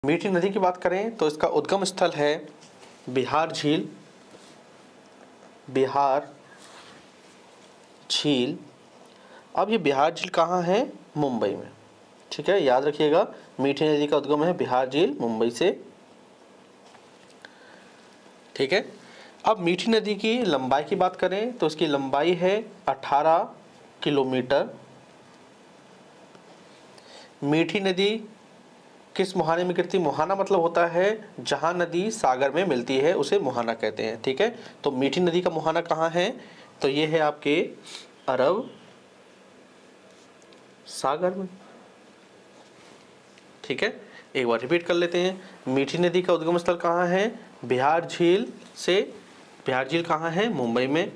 मीठी नदी की बात करें तो इसका उद्गम स्थल है बिहार झील। बिहार झील। अब ये बिहार झील कहाँ है? मुंबई में। ठीक है, याद रखिएगा, मीठी नदी का उद्गम है बिहार झील, मुंबई से। ठीक है, अब मीठी नदी की लंबाई की बात करें तो इसकी लंबाई है 18 किलोमीटर। मीठी नदी किस मुहाने में गिरती? मुहाना मतलब होता है जहां नदी सागर में मिलती है, उसे मुहाना कहते हैं। ठीक है, तो मीठी नदी का मुहाना कहाँ है? तो ये है आपके अरब सागर में। ठीक है, एक बार रिपीट कर लेते हैं। मीठी नदी का उद्गम स्थल कहाँ है? बिहार झील से। बिहार झील कहाँ है? मुंबई में।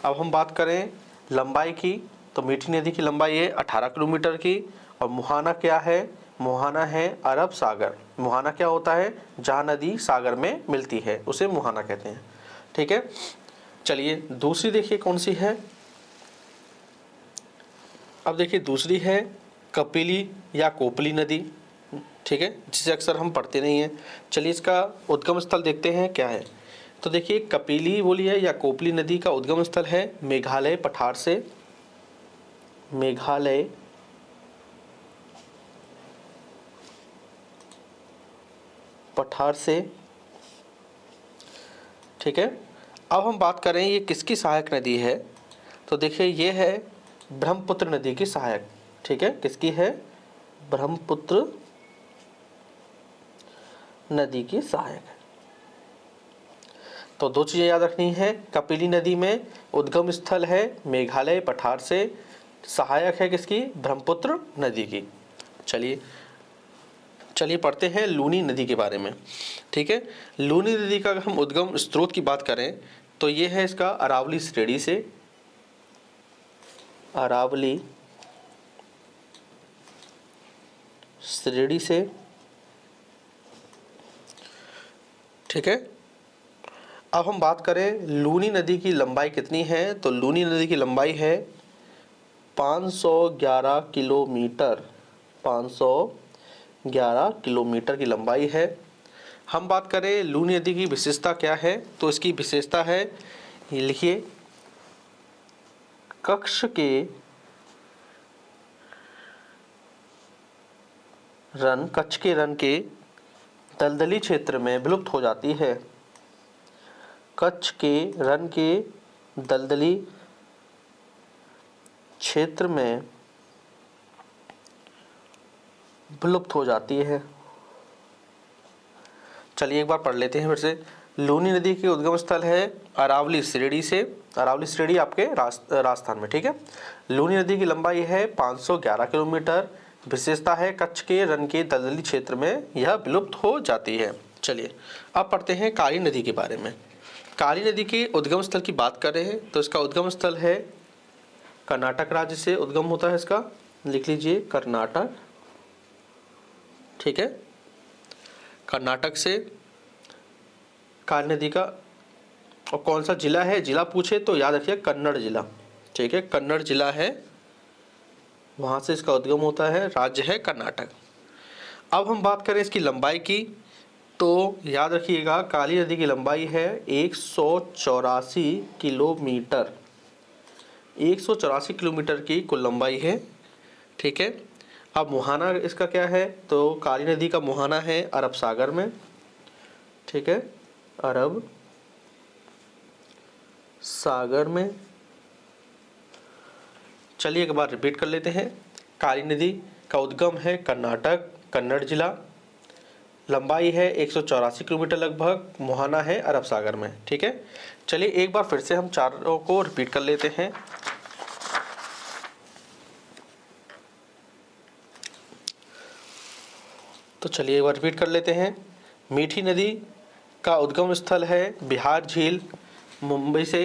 अब हम बात करें लंबाई की, तो मीठी नदी की लंबाई है 18 किलोमीटर की। और मुहाना क्या है? मुहाना है अरब सागर। मुहाना क्या होता है? जहाँ नदी सागर में मिलती है, उसे मुहाना कहते हैं। ठीक है, चलिए दूसरी देखिए कौन सी है। अब देखिए दूसरी है कपिली या कोपली नदी। ठीक है, जिसे अक्सर हम पढ़ते नहीं हैं। चलिए इसका उद्गम स्थल देखते हैं क्या है। तो देखिए कपिली बोली है या कोपली नदी का उद्गम स्थल है मेघालय पठार से। मेघालय पठार से। ठीक है, अब हम बात करें ये किसकी सहायक नदी है, तो देखिए ये है ब्रह्मपुत्र नदी की सहायक। ठीक है, किसकी है? ब्रह्मपुत्र नदी की सहायक है। तो दो चीज़ें याद रखनी है, कपिली नदी में उद्गम स्थल है मेघालय पठार से, सहायक है किसकी? ब्रह्मपुत्र नदी की। चलिए पढ़ते हैं लूनी नदी के बारे में। ठीक है, लूनी नदी का अगर हम उद्गम स्रोत की बात करें तो ये है इसका अरावली श्रेणी से। अरावली श्रेणी से। ठीक है, अब हम बात करें लूनी नदी की लंबाई कितनी है, तो लूनी नदी की लंबाई है 511 किलोमीटर। 511 किलोमीटर की लंबाई है। हम बात करें लूनी नदी की विशेषता क्या है, तो इसकी विशेषता है, ये लिखिए, कच्छ के रन के दलदली क्षेत्र में विलुप्त हो जाती है। कच्छ के रन के दलदली क्षेत्र में विलुप्त हो जाती है। चलिए एक बार पढ़ लेते हैं फिर से। लूनी नदी के उद्गम स्थल है अरावली श्रेणी से। अरावली श्रेणी आपके राजस्थान में। ठीक है, लूनी नदी की लंबाई है 511 किलोमीटर। विशेषता है कच्छ के रन के दलदली क्षेत्र में यह विलुप्त हो जाती है। चलिए अब पढ़ते हैं काली नदी के बारे में। काली नदी के उद्गम स्थल की बात करें तो इसका उद्गम स्थल है कर्नाटक राज्य से उद्गम होता है इसका, लिख लीजिए कर्नाटक। ठीक है, कर्नाटक से काली नदी का, और कौन सा जिला है, जिला पूछे तो याद रखिए कन्नड़ जिला। ठीक है, कन्नड़ जिला है, वहाँ से इसका उद्गम होता है, राज्य है कर्नाटक। अब हम बात करें इसकी लंबाई की, तो याद रखिएगा काली नदी की लंबाई है 184 किलोमीटर। 184 किलोमीटर की कुल लंबाई है। ठीक है, अब मुहाना इसका क्या है, तो काली नदी का मुहाना है अरब सागर में। ठीक है, अरब सागर में। चलिए एक बार रिपीट कर लेते हैं। काली नदी का उद्गम है कर्नाटक, कन्नड़ जिला। लंबाई है 184 किलोमीटर लगभग। मुहाना है अरब सागर में। ठीक है, चलिए एक बार फिर से हम चारों को रिपीट कर लेते हैं। तो चलिए एक बार रिपीट कर लेते हैं। मीठी नदी का उद्गम स्थल है बिहार झील, मुंबई से।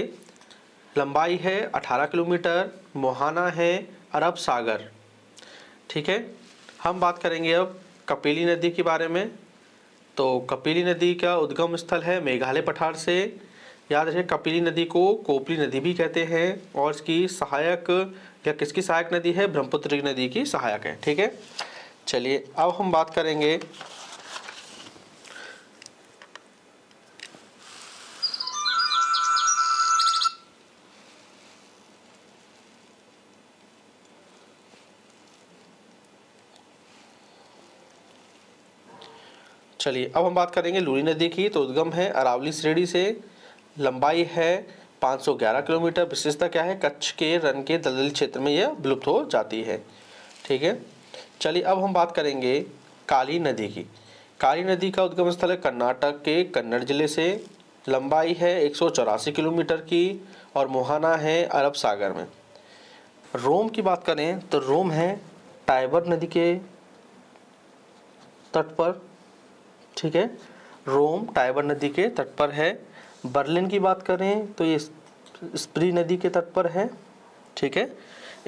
लंबाई है 18 किलोमीटर। मुहाना है अरब सागर। ठीक है, हम बात करेंगे अब कपिली नदी के बारे में। तो कपिली नदी का उद्गम स्थल है मेघालय पठार से। याद रखिए कपिली नदी को कोपली नदी भी कहते हैं, और इसकी सहायक या किसकी सहायक नदी है? ब्रह्मपुत्र नदी की सहायक है। ठीक है, चलिए अब हम बात करेंगे चलिए अब हम बात करेंगे लूनी नदी की। तो उद्गम है अरावली श्रेणी से, लंबाई है 511 किलोमीटर। विशेषता क्या है, कच्छ के रण के दलदली क्षेत्र में यह विलुप्त हो जाती है। ठीक है, चलिए अब हम बात करेंगे काली नदी की। काली नदी का उद्गम स्थल है कर्नाटक के कन्नड़ जिले से, लंबाई है 184 किलोमीटर की और मुहाना है अरब सागर में। रोम की बात करें तो रोम है टाइबर नदी के तट पर। ठीक है, रोम टाइबर नदी के तट पर है। बर्लिन की बात करें तो ये स्प्री नदी के तट पर है। ठीक है,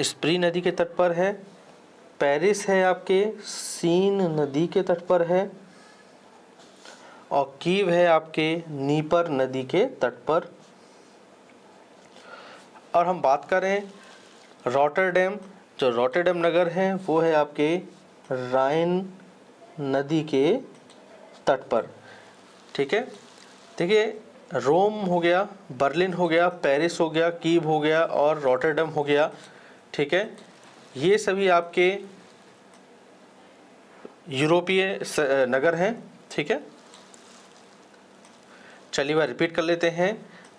स्प्री नदी के तट पर है। पेरिस है आपके सीन नदी के तट पर है और कीव है आपके नीपर नदी के तट पर। और हम बात करें रॉटरडैम, जो रॉटरडैम नगर है वो है आपके राइन नदी के तट पर। ठीक है, देखिए रोम हो गया, बर्लिन हो गया, पेरिस हो गया, कीव हो गया और रॉटरडैम हो गया। ठीक है, ये सभी आपके यूरोपीय नगर हैं। ठीक है, चलिए वह रिपीट कर लेते हैं।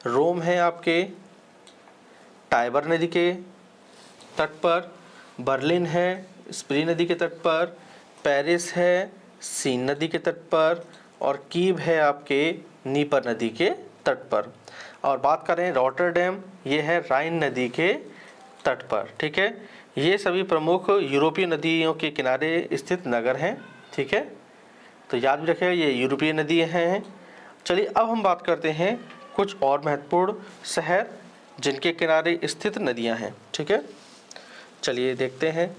रोम है आपके टाइबर नदी के तट पर, बर्लिन है स्प्री नदी के तट पर, पेरिस है सीन नदी के तट पर और कीव है आपके नीपर नदी के तट पर। और बात करें रॉटरडैम, ये है राइन नदी के तट पर। ठीक है, ये सभी प्रमुख यूरोपीय नदियों के किनारे स्थित नगर हैं। ठीक है, तो याद भी रखिएगा ये यूरोपीय नदी हैं। चलिए अब हम बात करते हैं कुछ और महत्वपूर्ण शहर जिनके किनारे स्थित नदियां हैं। ठीक है, चलिए देखते हैं।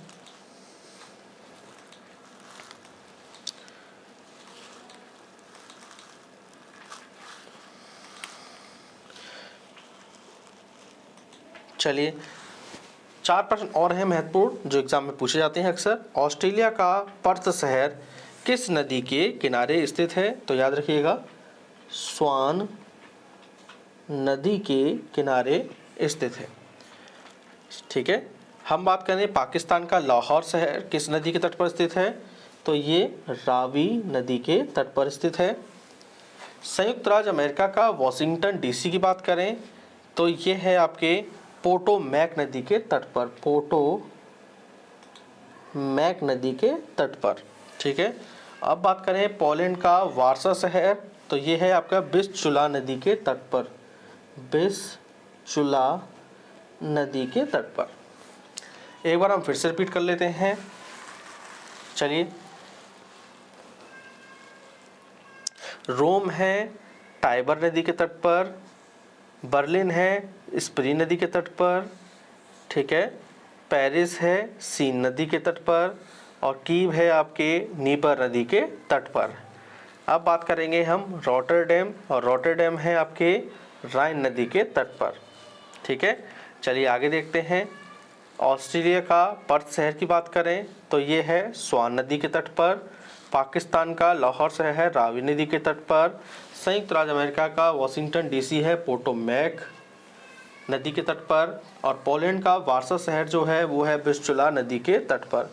चलिए 4 प्रश्न और हैं महत्वपूर्ण जो एग्जाम में पूछे जाते हैं अक्सर। ऑस्ट्रेलिया का पर्थ शहर किस नदी के किनारे स्थित है? तो याद रखिएगा स्वान नदी के किनारे स्थित है। ठीक है, हम बात करें पाकिस्तान का लाहौर शहर किस नदी के तट पर स्थित है? तो ये रावी नदी के तट पर स्थित है। संयुक्त राज्य अमेरिका का वाशिंगटन डीसी की बात करें तो ये है आपके पोटोमैक नदी के तट पर, पोटोमैक नदी के तट पर। ठीक है, अब बात करें पोलैंड का वारसा शहर तो ये है आपका विस्चुला नदी के तट पर, विस्चुला नदी के तट पर। एक बार हम फिर से रिपीट कर लेते हैं। चलिए, रोम है टाइबर नदी के तट पर, बर्लिन है स्प्री नदी के तट पर। ठीक है, पेरिस है सीन नदी के तट पर और कीव है आपके नीपर नदी के तट पर। अब बात करेंगे हम रॉटरडैम और रॉटरडैम है आपके राइन नदी के तट पर। ठीक है, चलिए आगे देखते हैं। ऑस्ट्रेलिया का पर्थ शहर की बात करें तो ये है स्वान नदी के तट पर। पाकिस्तान का लाहौर शहर है रावी नदी के तट पर। संयुक्त राज्य अमेरिका का वाशिंगटन डीसी है पोटोमैक नदी के तट पर और पोलैंड का वारसा शहर जो है वो है विस्चुला नदी के तट पर।